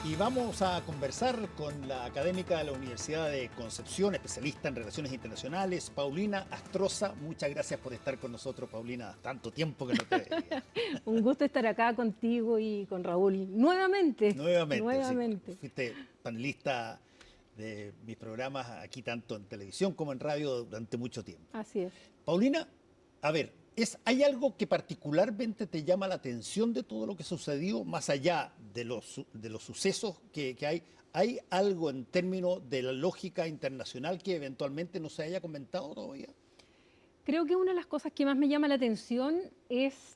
Y vamos a conversar con la académica de la Universidad de Concepción, especialista en relaciones internacionales, Paulina Astroza. Muchas gracias por estar con nosotros, Paulina. Tanto tiempo que no te veía. Un gusto estar acá contigo y con Raúl. Nuevamente, Nuevamente, sí. nuevamente. Fuiste panelista de mis programas aquí, tanto en televisión como en radio, durante mucho tiempo. Así es. Paulina, a ver, ¿hay algo que particularmente te llama la atención de todo lo que sucedió, más allá de los sucesos que hay? ¿Hay algo en términos de la lógica internacional que eventualmente no se haya comentado todavía? Creo que una de las cosas que más me llama la atención es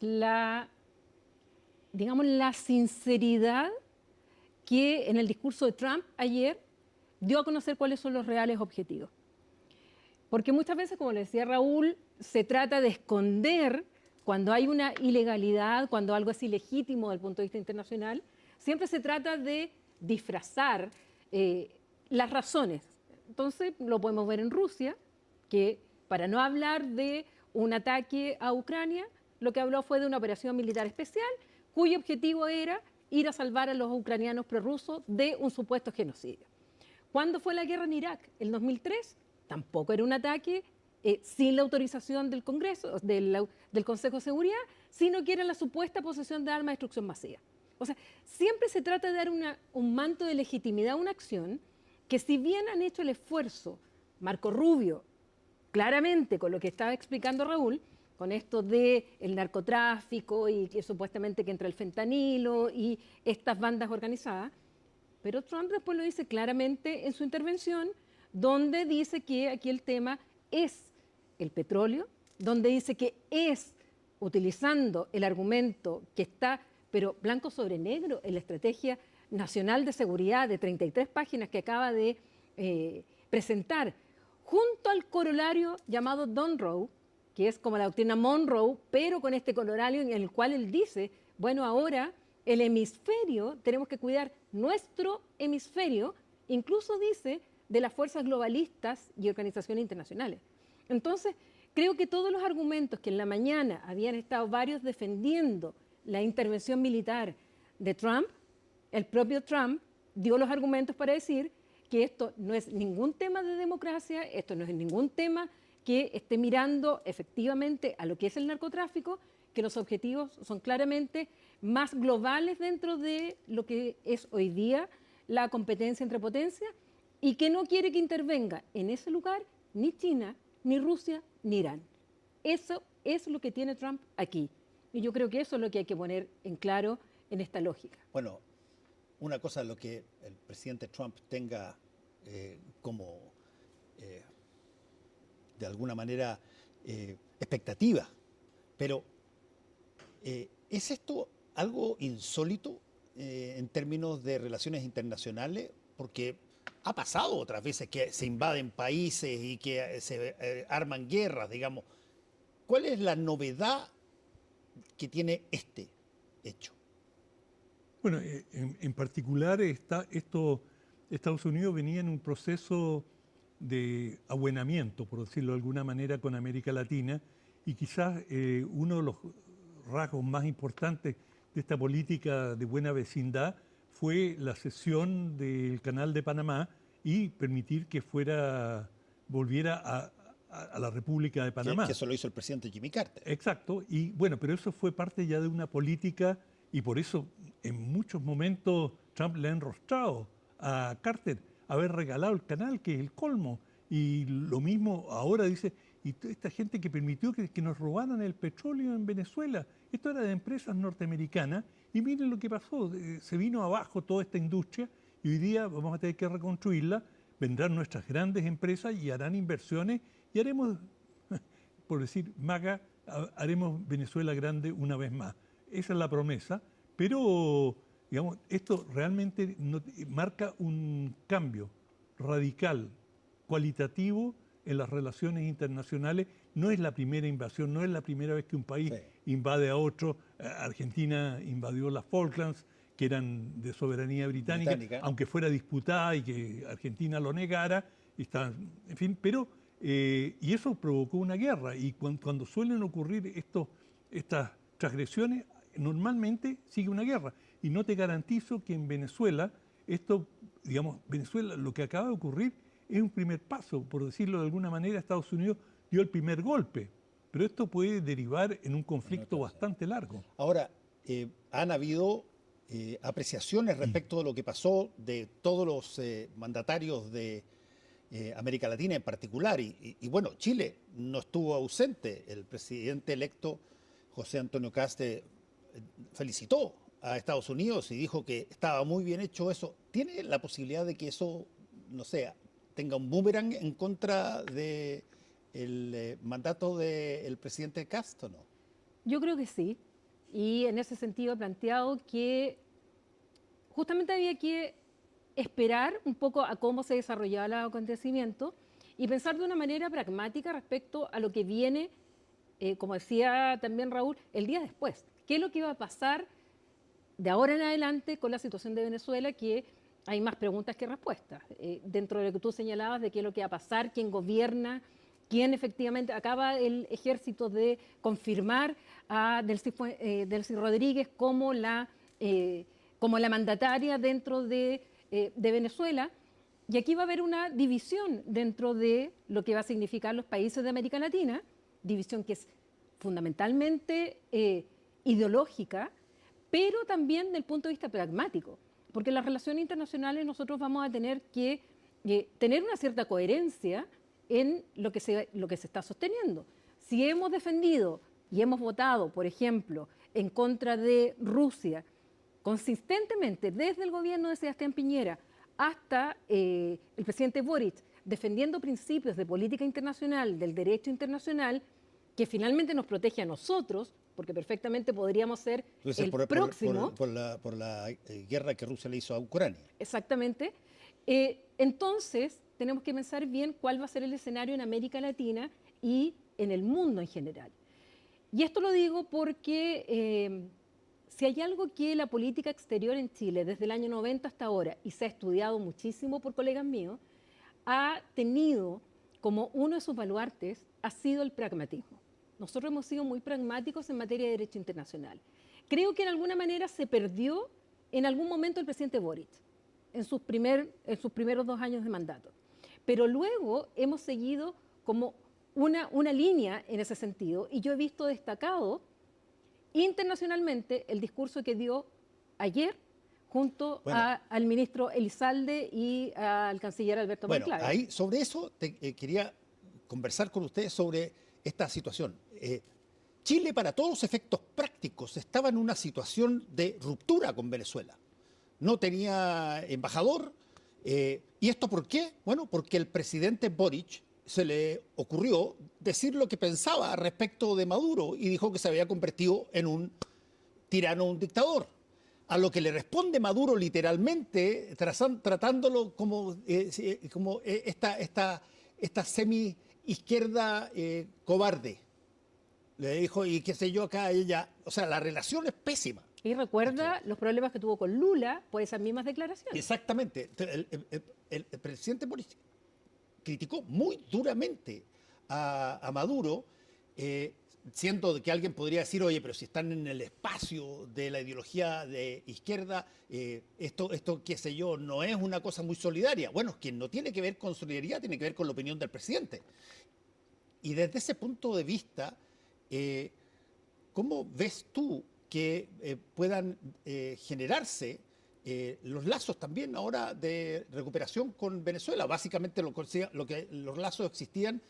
digamos, la sinceridad que en el discurso de Trump ayer dio a conocer cuáles son los reales objetivos. Porque muchas veces, como le decía Raúl, se trata de esconder cuando hay una ilegalidad, cuando algo es ilegítimo desde el punto de vista internacional, siempre se trata de disfrazar las razones. Entonces, lo podemos ver en Rusia, que para no hablar de un ataque a Ucrania, lo que habló fue de una operación militar especial, cuyo objetivo era ir a salvar a los ucranianos prorrusos de un supuesto genocidio. ¿Cuándo fue la guerra en Irak? ¿El 2003? Tampoco era un ataque sin la autorización del Congreso, del Consejo de Seguridad, sino que era la supuesta posesión de armas de destrucción masiva. O sea, siempre se trata de dar un manto de legitimidad a una acción que, si bien han hecho el esfuerzo, Marco Rubio, claramente con lo que estaba explicando Raúl, con esto del narcotráfico y que supuestamente que entra el fentanilo y estas bandas organizadas, pero Trump después lo dice claramente en su intervención, donde dice que aquí el tema es el petróleo, donde dice que es, utilizando el argumento que está, pero blanco sobre negro, en la Estrategia Nacional de Seguridad de 33 páginas que acaba de presentar, junto al corolario llamado Monroe, que es como la doctrina Monroe, pero con este corolario en el cual él dice, bueno, ahora el hemisferio, tenemos que cuidar nuestro hemisferio, incluso dice de las fuerzas globalistas y organizaciones internacionales. Entonces, creo que todos los argumentos que en la mañana habían estado varios defendiendo la intervención militar de Trump, el propio Trump dio los argumentos para decir que esto no es ningún tema de democracia, esto no es ningún tema que esté mirando efectivamente a lo que es el narcotráfico, que los objetivos son claramente más globales dentro de lo que es hoy día la competencia entre potencias y que no quiere que intervenga en ese lugar ni China, ni Rusia, ni Irán. Eso es lo que tiene Trump aquí. Y yo creo que eso es lo que hay que poner en claro en esta lógica. Bueno, una cosa es lo que el presidente Trump tenga como, de alguna manera, expectativa, pero ¿es esto algo insólito en términos de relaciones internacionales? Porque ha pasado otras veces que se invaden países y que se arman guerras, digamos. ¿Cuál es la novedad que tiene este hecho? Bueno, en particular Estados Unidos venía en un proceso de abuenamiento, por decirlo de alguna manera, con América Latina, y quizás uno de los rasgos más importantes de esta política de buena vecindad fue la cesión del Canal de Panamá y permitir que volviera a la República de Panamá. Que eso lo hizo el presidente Jimmy Carter. Exacto, y bueno, pero eso fue parte ya de una política y por eso en muchos momentos Trump le ha enrostrado a Carter haber regalado el canal, que es el colmo. Y lo mismo ahora dice, y esta gente que permitió que nos robaran el petróleo en Venezuela, esto era de empresas norteamericanas, y miren lo que pasó, se vino abajo toda esta industria, y hoy día vamos a tener que reconstruirla, vendrán nuestras grandes empresas y harán inversiones, y haremos, por decir MAGA, haremos Venezuela grande una vez más. Esa es la promesa, pero digamos, esto realmente marca un cambio radical, cualitativo en las relaciones internacionales. No es la primera invasión, no es la primera vez que un país invade a otro. Argentina invadió las Falklands, que eran de soberanía británica, aunque fuera disputada y que Argentina lo negara, en fin, pero y eso provocó una guerra. Y cuando suelen ocurrir estas transgresiones, normalmente sigue una guerra. Y no te garantizo que en Venezuela esto, digamos, Venezuela, lo que acaba de ocurrir es un primer paso, por decirlo de alguna manera. Estados Unidos dio el primer golpe, pero esto puede derivar en un conflicto bastante largo. Ahora, han habido apreciaciones respecto de lo que pasó de todos los mandatarios de América Latina en particular. Y bueno, Chile no estuvo ausente. El presidente electo, José Antonio Kast, felicitó a Estados Unidos y dijo que estaba muy bien hecho eso. ¿Tiene la posibilidad de que eso, no sé, tenga un boomerang en contra de el mandato del presidente Kast o no? Yo creo que sí. Y en ese sentido he planteado que justamente había que esperar un poco a cómo se desarrollaba el acontecimiento y pensar de una manera pragmática respecto a lo que viene, como decía también Raúl, el día después. ¿Qué es lo que iba a pasar de ahora en adelante con la situación de Venezuela? Que hay más preguntas que respuestas. Dentro de lo que tú señalabas de qué es lo que va a pasar, quién gobierna, quién efectivamente acaba el ejército de confirmar a Delcy Rodríguez como la mandataria dentro de Venezuela. Y aquí va a haber una división dentro de lo que va a significar los países de América Latina, división que es fundamentalmente ideológica, pero también del punto de vista pragmático, porque en las relaciones internacionales nosotros vamos a tener que tener una cierta coherencia en lo que se está sosteniendo. Si hemos defendido y hemos votado, por ejemplo, en contra de Rusia, consistentemente desde el gobierno de Sebastián Piñera hasta el presidente Boric, defendiendo principios de política internacional, del derecho internacional, que finalmente nos protege a nosotros, porque perfectamente podríamos ser el próximo. Por la guerra que Rusia le hizo a Ucrania. Exactamente. Entonces, tenemos que pensar bien cuál va a ser el escenario en América Latina y en el mundo en general. Y esto lo digo porque si hay algo que la política exterior en Chile, desde el año 90 hasta ahora, y se ha estudiado muchísimo por colegas míos, ha tenido como uno de sus baluartes, ha sido el pragmatismo. Nosotros hemos sido muy pragmáticos en materia de derecho internacional. Creo que en alguna manera se perdió en algún momento el presidente Boric, en sus primeros 2 años de mandato. Pero luego hemos seguido como una línea en ese sentido, y yo he visto destacado internacionalmente el discurso que dio ayer junto al ministro Elizalde y al canciller Alberto Monclave. Ahí sobre eso quería conversar con ustedes sobre esta situación. Chile, para todos los efectos prácticos, estaba en una situación de ruptura con Venezuela. No tenía embajador. ¿Y esto por qué? Bueno, porque el presidente Boric se le ocurrió decir lo que pensaba respecto de Maduro y dijo que se había convertido en un tirano, un dictador. A lo que le responde Maduro literalmente, tratándolo como esta semi-izquierda cobarde. Le dijo, y qué sé yo, acá ella. O sea, la relación es pésima. Y recuerda los problemas que tuvo con Lula por esas mismas declaraciones. Exactamente. El presidente Boric criticó muy duramente a Maduro, siendo que alguien podría decir, oye, pero si están en el espacio de la ideología de izquierda, esto, qué sé yo, no es una cosa muy solidaria. Bueno, que no tiene que ver con solidaridad, tiene que ver con la opinión del presidente. Y desde ese punto de vista, ¿cómo ves tú que puedan generarse los lazos también ahora de recuperación con Venezuela? Básicamente los lazos existían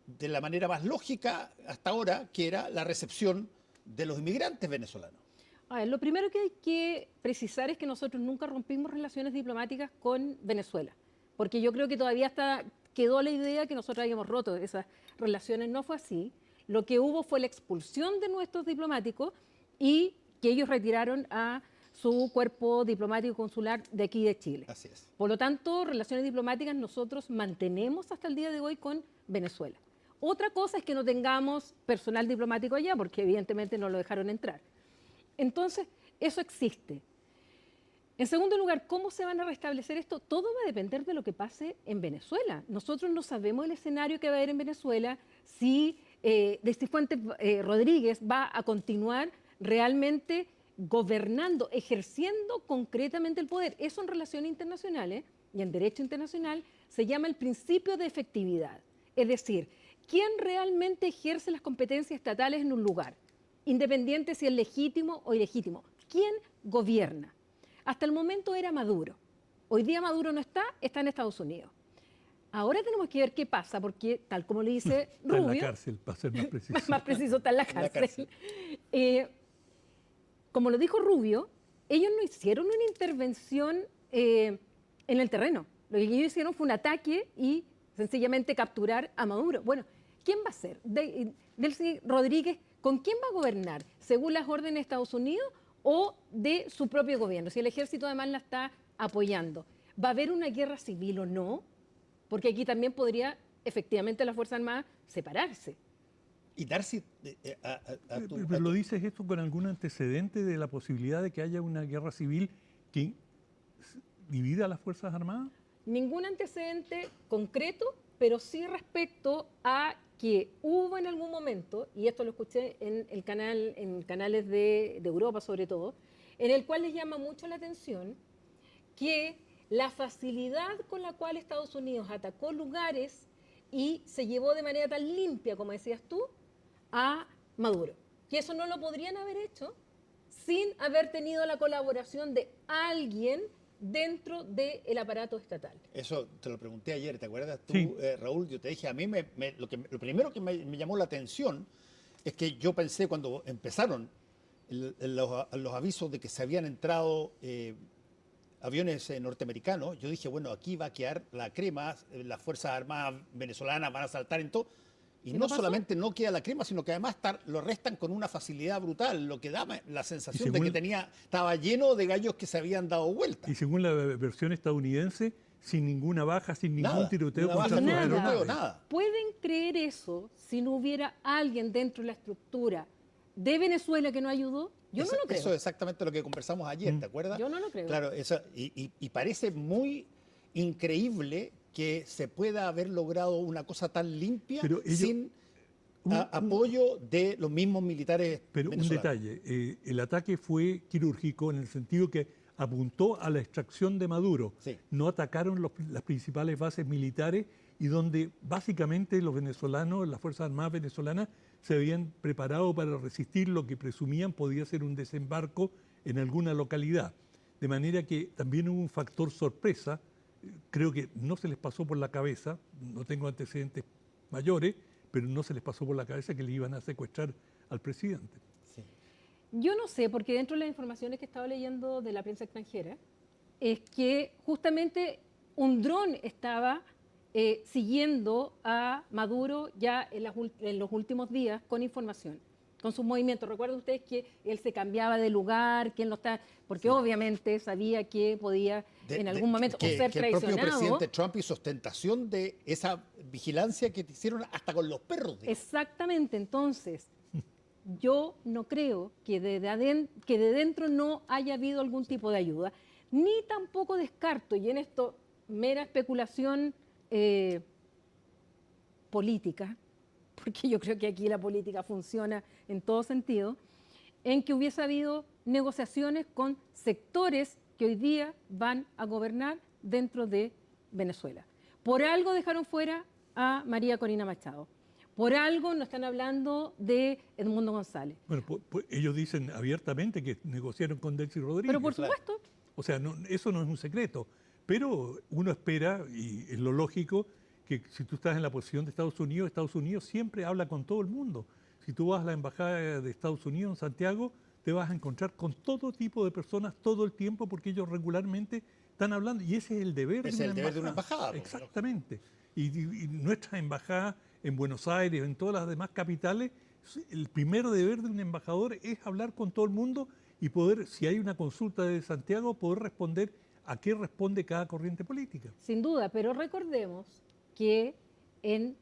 de la manera más lógica hasta ahora, que era la recepción de los inmigrantes venezolanos. A ver, lo primero que hay que precisar es que nosotros nunca rompimos relaciones diplomáticas con Venezuela, porque yo creo que todavía quedó la idea que nosotros habíamos roto esas relaciones. No fue así. Lo que hubo fue la expulsión de nuestros diplomáticos y que ellos retiraron a su cuerpo diplomático consular de aquí de Chile. Así es. Por lo tanto, relaciones diplomáticas nosotros mantenemos hasta el día de hoy con Venezuela. Otra cosa es que no tengamos personal diplomático allá, porque evidentemente no lo dejaron entrar. Entonces, eso existe. En segundo lugar, ¿cómo se van a restablecer esto? Todo va a depender de lo que pase en Venezuela. Nosotros no sabemos el escenario que va a haber en Venezuela, si Delcy Rodríguez va a continuar realmente gobernando, ejerciendo concretamente el poder. Eso en relaciones internacionales y en derecho internacional se llama el principio de efectividad. Es decir, ¿quién realmente ejerce las competencias estatales en un lugar? Independiente si es legítimo o ilegítimo. ¿Quién gobierna? Hasta el momento era Maduro. Hoy día Maduro no está, está en Estados Unidos. Ahora tenemos que ver qué pasa, porque tal como le dice Está Rubio, en la cárcel, para ser más preciso. más preciso, está en la En la cárcel. Como lo dijo Rubio, ellos no hicieron una intervención en el terreno. Lo que ellos hicieron fue un ataque y sencillamente capturar a Maduro. Bueno, ¿quién va a ser? Delcy Rodríguez, ¿con quién va a gobernar? ¿Según las órdenes de Estados Unidos o de su propio gobierno? Si el ejército además la está apoyando. ¿Va a haber una guerra civil o no? Porque aquí también podría efectivamente la Fuerza Armada separarse. Y Darcy, Pero lo dices esto con algún antecedente de la posibilidad de que haya una guerra civil que divida a las Fuerzas Armadas? Ningún antecedente concreto, pero sí respecto a que hubo en algún momento, y esto lo escuché en el canal, en canales de Europa sobre todo, en el cual les llama mucho la atención que la facilidad con la cual Estados Unidos atacó lugares y se llevó de manera tan limpia, como decías tú, a Maduro. Que eso no lo podrían haber hecho sin haber tenido la colaboración de alguien dentro del aparato estatal. Eso te lo pregunté ayer, ¿te acuerdas tú, Sí. Raúl? Yo te dije, a mí lo primero que me llamó la atención es que yo pensé cuando empezaron los avisos de que se habían entrado aviones norteamericanos, yo dije, bueno, aquí va a quedar la crema, las Fuerzas Armadas venezolanas van a saltar en todo. Y ¿Y no no pasó? solamente no queda la crema, sino que además lo restan con una facilidad brutal, lo que daba la sensación de según- que estaba lleno de gallos que se habían dado vuelta. Y según la versión estadounidense, sin ninguna baja, sin ningún Nada, tiroteo ni una contra baja, sus ni un Nada. tiroteo, aeronaves. nada. ¿Pueden creer eso si no hubiera alguien dentro de la estructura de Venezuela que no ayudó? Yo no lo creo. Eso es exactamente lo que conversamos ayer, ¿te acuerdas? Yo no lo creo. Claro, y parece muy increíble que se pueda haber logrado una cosa tan limpia Pero ellos- sin un- apoyo de los mismos militares Pero un venezolanos. detalle, el ataque fue quirúrgico en el sentido que apuntó a la extracción de Maduro. Sí. No atacaron las principales bases militares y donde básicamente los venezolanos, las Fuerzas Armadas venezolanas, se habían preparado para resistir lo que presumían podía ser un desembarco en alguna localidad. De manera que también hubo un factor sorpresa, creo que no se les pasó por la cabeza, no tengo antecedentes mayores, pero no se les pasó por la cabeza que le iban a secuestrar al presidente. Sí. Yo no sé, porque dentro de las informaciones que he estado leyendo de la prensa extranjera, es que justamente un dron estaba siguiendo a Maduro ya en los últimos días con información, con sus movimientos. Recuerden ustedes que él se cambiaba de lugar, que él no está, porque obviamente sabía que podía en algún momento o ser que el propio traicionado. presidente Trump hizo ostentación de esa vigilancia que hicieron hasta con los perros. digamos. Exactamente, entonces yo no creo que que de dentro no haya habido algún tipo de ayuda, ni tampoco descarto, y en esto mera especulación política, porque yo creo que aquí la política funciona en todo sentido, en que hubiese habido negociaciones con sectores que hoy día van a gobernar dentro de Venezuela. Por algo dejaron fuera a María Corina Machado. Por algo no están hablando de Edmundo González. Bueno, pues ellos dicen abiertamente que negociaron con Delcy Rodríguez. Pero por claro. supuesto, O sea, eso no es un secreto. Pero uno espera, y es lo lógico, que si tú estás en la posición de Estados Unidos siempre habla con todo el mundo. Si tú vas a la embajada de Estados Unidos en Santiago, te vas a encontrar con todo tipo de personas todo el tiempo porque ellos regularmente están hablando. Y ese es el deber Ese de es una el deber de una embajada. embajada, por Exactamente. Y nuestras embajadas en Buenos Aires, en todas las demás capitales, el primer deber de un embajador es hablar con todo el mundo y poder, si hay una consulta de Santiago, poder responder a qué responde cada corriente política. sin duda, pero recordemos que en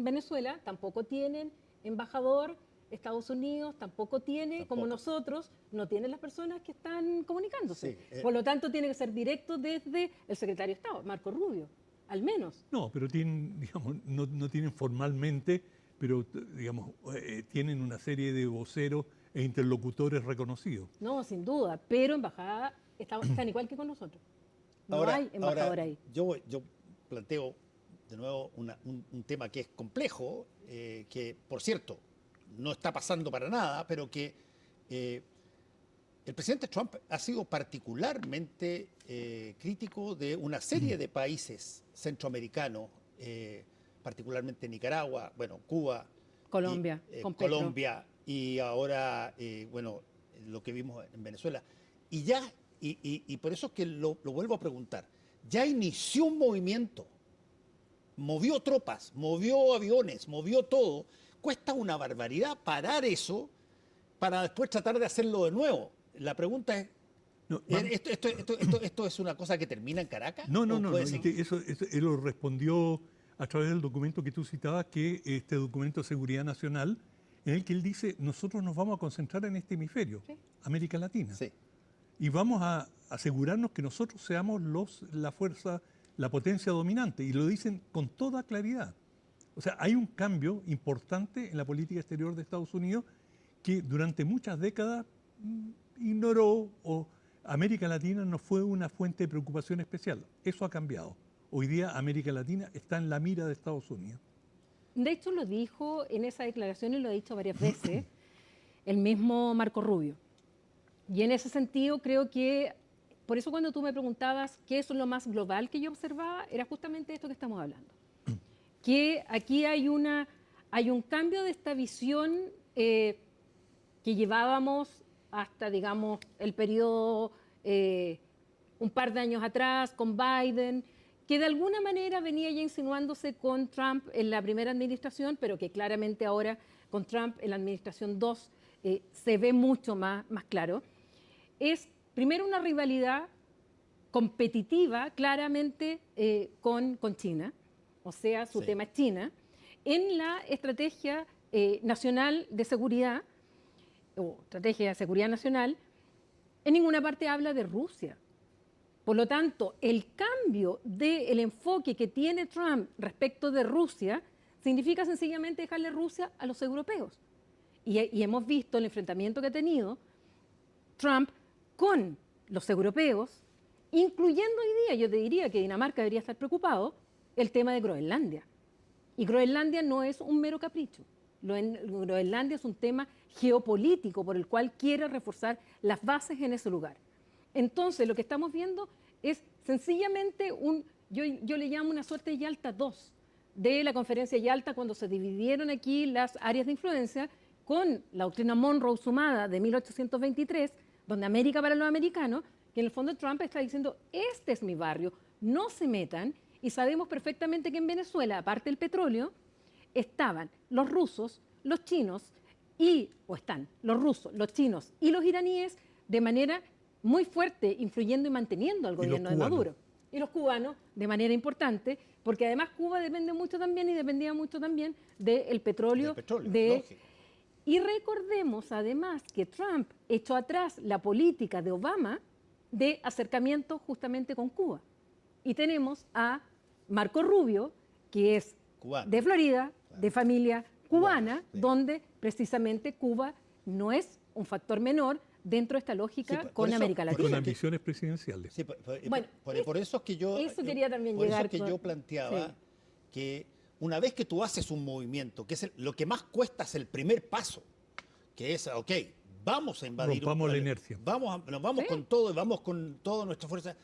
Venezuela tampoco tienen embajador, Estados Unidos tampoco tiene, Tampoco. como nosotros, no tienen las personas que están comunicándose. Sí, Por lo tanto, tiene que ser directo desde el secretario de Estado, Marco Rubio, al menos. No, pero tienen, digamos, no tienen formalmente, pero digamos, tienen una serie de voceros e interlocutores reconocidos. No, sin duda, pero embajada están igual que con nosotros. No hay embajador ahí. Yo planteo de nuevo un tema que es complejo, que por cierto no está pasando para nada, pero que el presidente Trump ha sido particularmente crítico de una serie de países centroamericanos, particularmente Nicaragua, bueno, Cuba, Colombia, con Petro. Colombia y ahora, bueno, lo que vimos en Venezuela. Y por eso es que lo vuelvo a preguntar. Ya inició un movimiento, movió tropas, movió aviones, movió todo. Cuesta una barbaridad parar eso para después tratar de hacerlo de nuevo. La pregunta es, No, ¿esto es una cosa que termina en Caracas? No, ¿O puede es seguir? que eso él lo respondió a través del documento que tú citabas, que este documento de seguridad nacional, en el que él dice, nosotros nos vamos a concentrar en este hemisferio, Sí. América Latina, Sí. y vamos a asegurarnos que nosotros seamos la fuerza, la potencia dominante, y lo dicen con toda claridad. O sea, hay un cambio importante en la política exterior de Estados Unidos que durante muchas décadas ignoró, o América Latina no fue una fuente de preocupación especial. Eso ha cambiado. Hoy día América Latina está en la mira de Estados Unidos. De hecho, lo dijo en esa declaración y lo ha dicho varias veces el mismo Marco Rubio. Y en ese sentido creo que, por eso cuando tú me preguntabas qué es lo más global que yo observaba, era justamente esto que estamos hablando. Que aquí hay un cambio de esta visión que llevábamos hasta, digamos, el periodo un par de años atrás con Biden, que de alguna manera venía ya insinuándose con Trump en la primera administración, pero que claramente ahora con Trump en la administración 2 se ve mucho más claro. Es primero una rivalidad competitiva claramente con China, o sea, su Sí. tema es China, en la estrategia nacional de seguridad, o estrategia de seguridad nacional, en ninguna parte habla de Rusia. Por lo tanto, el cambio del enfoque que tiene Trump respecto de Rusia significa sencillamente dejarle Rusia a los europeos. Y hemos visto el enfrentamiento que ha tenido Trump con los europeos, incluyendo hoy día, yo te diría que Dinamarca debería estar preocupado, el tema de Groenlandia. Y Groenlandia no es un mero capricho. Groenlandia es un tema geopolítico por el cual quiere reforzar las bases en ese lugar. Entonces, lo que estamos viendo es sencillamente yo le llamo una suerte de Yalta 2, de la conferencia de Yalta cuando se dividieron aquí las áreas de influencia con la doctrina Monroe sumada de 1823, donde América para los americanos, que en el fondo Trump está diciendo, este es mi barrio, no se metan, y sabemos perfectamente que en Venezuela, aparte del petróleo, estaban los rusos, los chinos, están los rusos, los chinos y los iraníes de manera muy fuerte, influyendo y manteniendo al gobierno de Maduro. Y los cubanos de manera importante, porque además Cuba depende mucho también y dependía mucho también del petróleo. Lógico. Y recordemos además que Trump echó atrás la política de Obama de acercamiento justamente con Cuba. Y tenemos a Marco Rubio, que es Cubano. de Florida, Claro. de familia cubana, Sí. donde precisamente Cuba no es un factor menor dentro de esta lógica Sí, por con eso- América por Y Latina. con ambiciones presidenciales. Sí, Bueno, por eso es que yo... eso quería también por llegar eso es que con- yo planteaba sí. que una vez que tú haces un movimiento, que es lo que más cuesta es el primer paso, que es, ok, vamos a invadir... Rompamos la inercia. Nos vamos Sí. con todo y vamos con toda nuestra fuerza.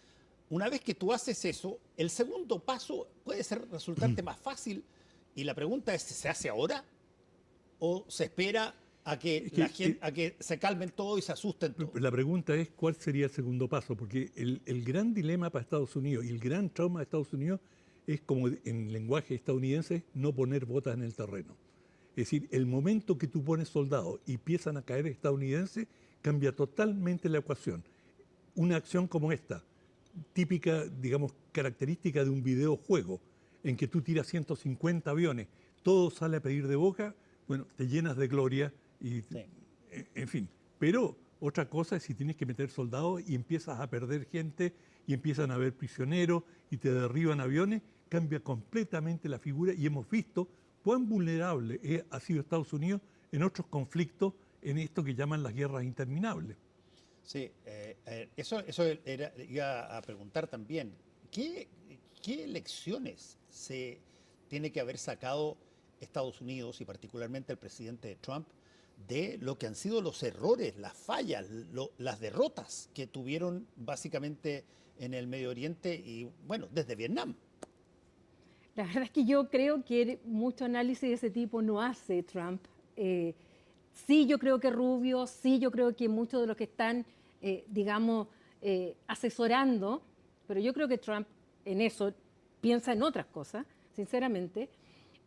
Una vez que tú haces eso, el segundo paso puede resultarte más fácil. Y la pregunta es, ¿se hace ahora? ¿O se espera a que, Es que, a que se calmen todo y se asusten todo? La pregunta es cuál sería el segundo paso, porque el gran dilema para Estados Unidos y el gran trauma de Estados Unidos es, como en lenguaje estadounidense, no poner botas en el terreno. Es decir, el momento que tú pones soldados y empiezan a caer estadounidenses, cambia totalmente la ecuación. Una acción como esta, típica, digamos, característica de un videojuego, en que tú tiras 150 aviones, todo sale a pedir de boca, bueno, te llenas de gloria y, Sí. en fin. Pero otra cosa es si tienes que meter soldados y empiezas a perder gente y empiezan a haber prisioneros y te derriban aviones, cambia completamente la figura y hemos visto cuán vulnerable ha sido Estados Unidos en otros conflictos en esto que llaman las guerras interminables. Sí, eso iba a preguntar también. ¿Qué lecciones se tiene que haber sacado Estados Unidos y particularmente el presidente Trump de lo que han sido los errores, las fallas, las derrotas que tuvieron básicamente en el Medio Oriente y, bueno, desde Vietnam? La verdad es que yo creo que mucho análisis de ese tipo no hace Trump. Sí, yo creo que Rubio, sí, yo creo que muchos de los que están, digamos, asesorando, pero yo creo que Trump en eso piensa en otras cosas, sinceramente.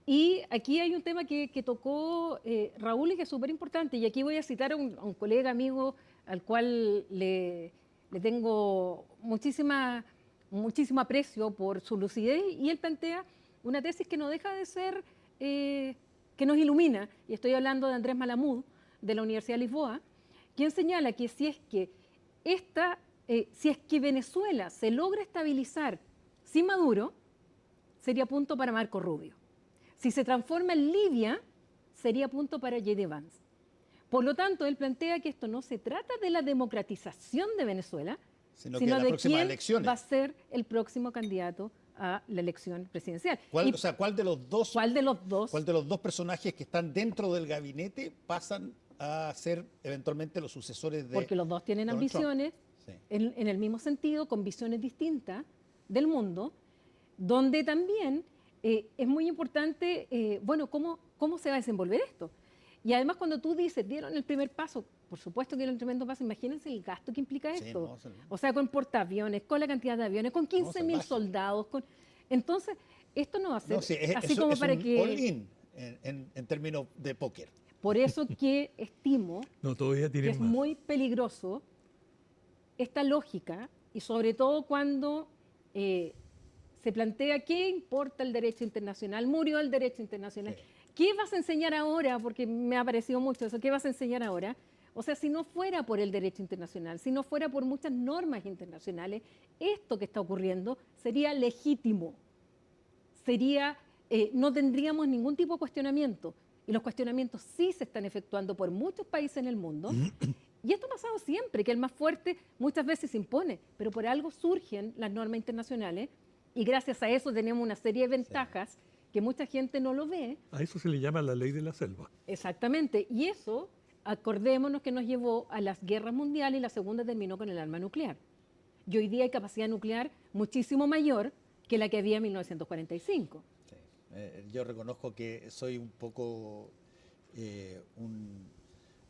Y aquí hay un tema que tocó Raúl y que es súper importante, y aquí voy a citar a un colega amigo al cual le tengo muchísimo aprecio por su lucidez, y él plantea una tesis que no deja de ser, que nos ilumina, y estoy hablando de Andrés Malamud, de la Universidad de Lisboa, quien señala que si es que Venezuela se logra estabilizar sin Maduro, sería punto para Marco Rubio. Si se transforma en Libia, sería punto para J.D. Vance. Por lo tanto, él plantea que esto no se trata de la democratización de Venezuela, Sino sino las de próximas quién elecciones. va a ser el próximo candidato a la elección presidencial. O sea, ¿cuál de los dos personajes que están dentro del gabinete pasan a ser eventualmente los sucesores de Porque los dos tienen Donald Trump? ambiciones Sí. en el mismo sentido, con visiones distintas del mundo, donde también es muy importante, bueno, cómo se va a desenvolver esto. Y además cuando tú dices, dieron el primer paso, por supuesto que dieron el tremendo paso, imagínense el gasto que implica Sí, esto. no. O sea, con portaaviones, con la cantidad de aviones, con 15.000 salvaje. soldados. Entonces, esto no va a ser No, sí, así eso como es para un que... all-in en términos de póker. Por eso que estimo No, todavía que tienen es más. muy peligroso esta lógica, y sobre todo cuando se plantea qué importa el derecho internacional, murió el derecho internacional. Sí. ¿Qué vas a enseñar ahora? Porque me ha parecido mucho eso. ¿Qué vas a enseñar ahora? O sea, si no fuera por el derecho internacional, si no fuera por muchas normas internacionales, esto que está ocurriendo sería legítimo. No tendríamos ningún tipo de cuestionamiento. Y los cuestionamientos sí se están efectuando por muchos países en el mundo. Y esto ha pasado siempre, que el más fuerte muchas veces se impone, pero por algo surgen las normas internacionales y gracias a eso tenemos una serie de ventajas que mucha gente no lo ve. A eso se le llama la ley de la selva. Exactamente. Y eso, acordémonos que nos llevó a las guerras mundiales y la segunda terminó con el arma nuclear. Y hoy día hay capacidad nuclear muchísimo mayor que la que había en 1945. Sí. Yo reconozco que soy un poco un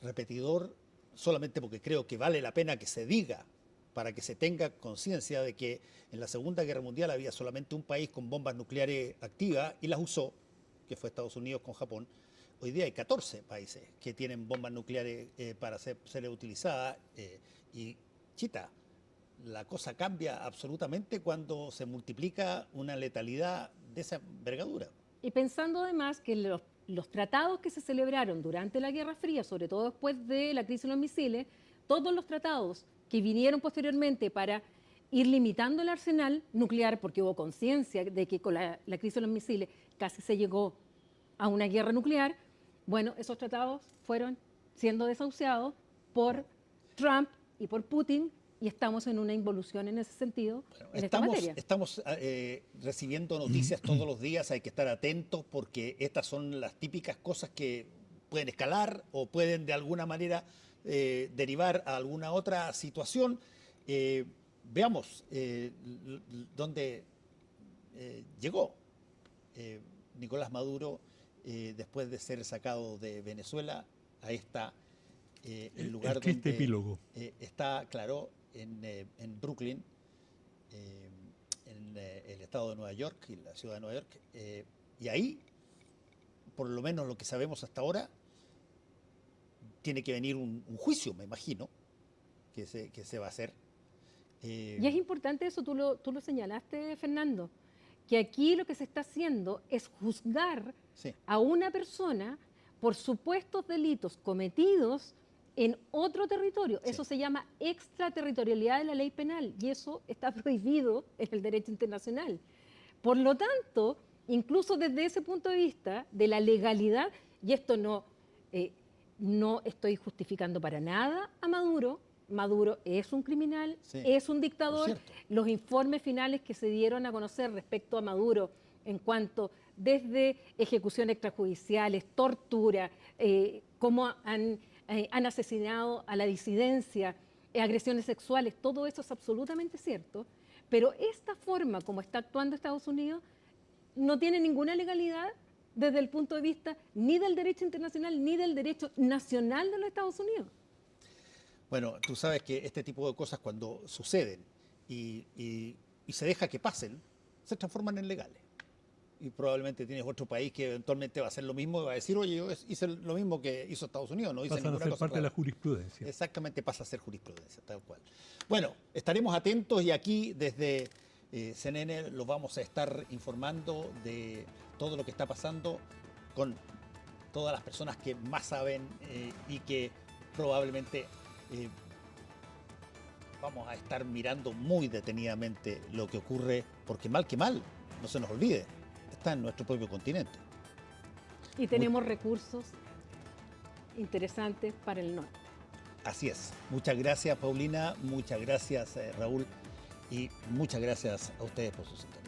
repetidor, solamente porque creo que vale la pena que se diga, para que se tenga conciencia de que en la Segunda Guerra Mundial había solamente un país con bombas nucleares activas y las usó, que fue Estados Unidos con Japón. Hoy día hay 14 países que tienen bombas nucleares para ser utilizadas y, chita, la cosa cambia absolutamente cuando se multiplica una letalidad de esa envergadura. Y pensando además que los tratados que se celebraron durante la Guerra Fría, sobre todo después de la crisis de los misiles, todos los tratados que vinieron posteriormente para ir limitando el arsenal nuclear, porque hubo conciencia de que con la crisis de los misiles casi se llegó a una guerra nuclear, bueno, esos tratados fueron siendo desahuciados por Trump y por Putin, y estamos en una involución en ese sentido, en esta materia. Estamos recibiendo noticias todos los días, hay que estar atentos porque estas son las típicas cosas que pueden escalar o pueden de alguna manera derivar a alguna otra situación. Veamos dónde llegó Nicolás Maduro después de ser sacado de Venezuela. Ahí está el lugar triste donde epílogo. está, claro, en Brooklyn, en el estado de Nueva York y la ciudad de Nueva York. Y ahí, por lo menos lo que sabemos hasta ahora, tiene que venir un juicio, me imagino, que se va a hacer. Y es importante eso, tú lo señalaste, Fernando, que aquí lo que se está haciendo es juzgar Sí. a una persona por supuestos delitos cometidos en otro territorio. Sí. Eso se llama extraterritorialidad de la ley penal y eso está prohibido en el derecho internacional. Por lo tanto, incluso desde ese punto de vista de la legalidad, y esto no No estoy justificando para nada a Maduro. Maduro es un criminal, Sí, es un por dictador. cierto. Los informes finales que se dieron a conocer respecto a Maduro en cuanto desde ejecuciones extrajudiciales, tortura, cómo han asesinado a la disidencia, agresiones sexuales, todo eso es absolutamente cierto, pero esta forma como está actuando Estados Unidos no tiene ninguna legalidad desde el punto de vista ni del derecho internacional ni del derecho nacional de los Estados Unidos. Bueno, tú sabes que este tipo de cosas cuando suceden y se deja que pasen, se transforman en legales. Y probablemente tienes otro país que eventualmente va a hacer lo mismo y va a decir, oye, yo hice lo mismo que hizo Estados Unidos, no hice Pasan a ninguna ser cosa parte de la rara. jurisprudencia. Exactamente, pasa a ser jurisprudencia, tal cual. Bueno, estaremos atentos y aquí desde CNN los vamos a estar informando de todo lo que está pasando con todas las personas que más saben y que probablemente vamos a estar mirando muy detenidamente lo que ocurre, porque mal que mal, no se nos olvide, está en nuestro propio continente. Y tenemos recursos interesantes para el norte. Así es. Muchas gracias, Paulina, muchas gracias, Raúl, y muchas gracias a ustedes por su sintonía.